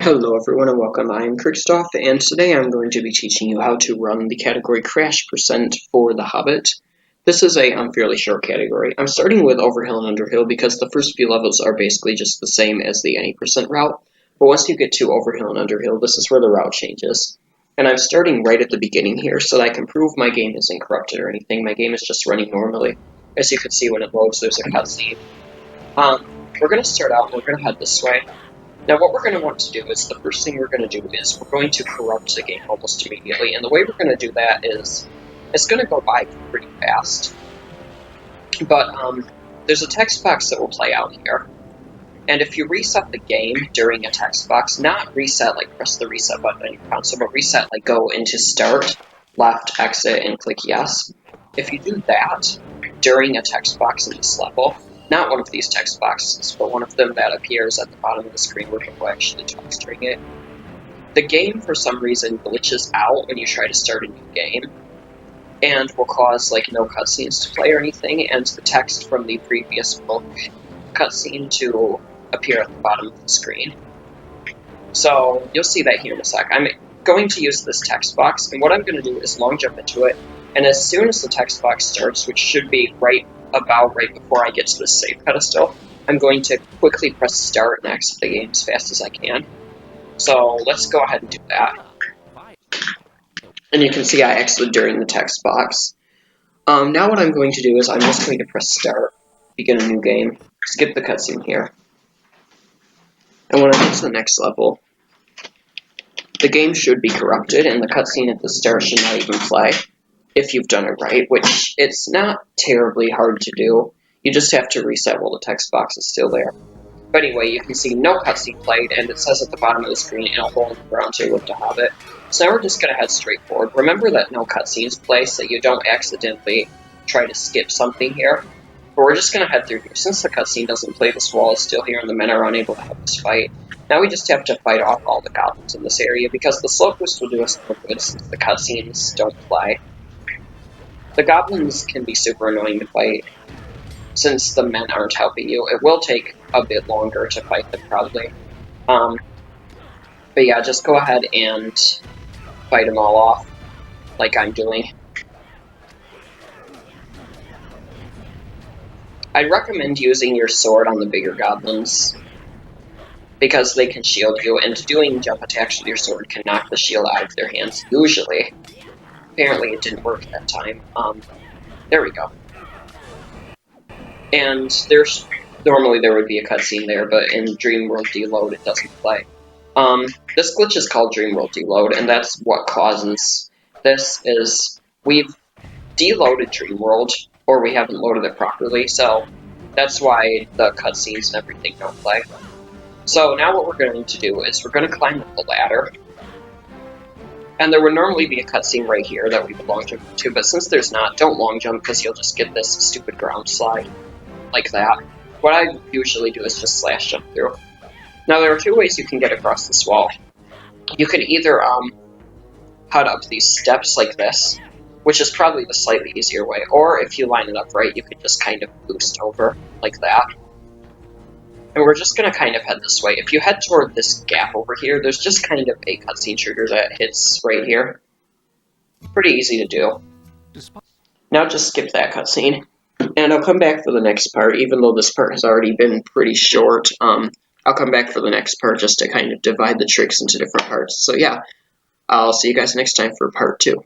Hello everyone and welcome, I am Kristoff, and today I'm going to be teaching you how to run the category Crash percent for the Hobbit. This is a fairly short category. I'm starting with Overhill and Underhill because the first few levels are basically just the same as the any percent route, but once you get to Overhill and Underhill, this is where the route changes. And I'm starting right at the beginning here so that I can prove my game isn't corrupted or anything. My game is just running normally. As you can see when it loads, there's a cutscene. We're going to start out and we're going to head this way. Now what we're going to want to do is, the first thing we're going to do is we're going to corrupt the game almost immediately, and the way we're going to do that is, it's going to go by pretty fast. But there's a text box that will play out here, and if you reset the game during a text box, not reset like press the reset button on your console, but reset like go into start, left, exit, and click yes. If you do that during a text box in this level, not one of these text boxes, but one of them that appears at the bottom of the screen where people actually talk during it, the game for some reason glitches out when you try to start a new game, and will cause like no cutscenes to play or anything, and the text from the previous book cutscene to appear at the bottom of the screen. So you'll see that here in a sec. I'm going to use this text box, and what I'm going to do is long jump into it, and as soon as the text box starts, which should be right before I get to the save pedestal, I'm going to quickly press start and exit the game as fast as I can. So let's go ahead and do that. And you can see I exited during the text box. Now what I'm going to do is I'm just going to press start, begin a new game, skip the cutscene here. And when I get to the next level, the game should be corrupted and the cutscene at the start should not even play, if you've done it right, which it's not terribly hard to do. You just have to reset while the text box is still there. But anyway, you can see no cutscene played, and it says at the bottom of the screen, in a hole in the ground to live to Hobbit. So now we're just going to head straight forward. Remember that no cutscenes play, so you don't accidentally try to skip something here. But we're just going to head through here. Since the cutscene doesn't play, this wall is still here, and the men are unable to have this fight. Now we just have to fight off all the goblins in this area, because the slow boost will do us no good since the cutscenes don't play. The goblins can be super annoying to fight, since the men aren't helping you. It will take a bit longer to fight them, probably. But yeah, just go ahead and fight them all off, like I'm doing. I'd recommend using your sword on the bigger goblins, because they can shield you, and doing jump attacks with your sword can knock the shield out of their hands, usually. Apparently it didn't work that time. There we go. And normally there would be a cutscene there, but in World Deload it doesn't play. This glitch is called World Deload, and that's what causes this, is we've deloaded World, or we haven't loaded it properly, so that's why the cutscenes and everything don't play. So now what we're going to do is we're going to climb up the ladder. And there would normally be a cutscene right here that we would long jump to, but since there's not, don't long jump because you'll just get this stupid ground slide, like that. What I usually do is just slash jump through. Now there are two ways you can get across this wall. You can either head up these steps like this, which is probably the slightly easier way, or if you line it up right, you can just kind of boost over, like that. And we're just going to kind of head this way. If you head toward this gap over here, there's just kind of a cutscene trigger that hits right here. Pretty easy to do. Now just skip that cutscene. And I'll come back for the next part, even though this part has already been pretty short. I'll come back for the next part just to kind of divide the tricks into different parts. So yeah, I'll see you guys next time for part 2.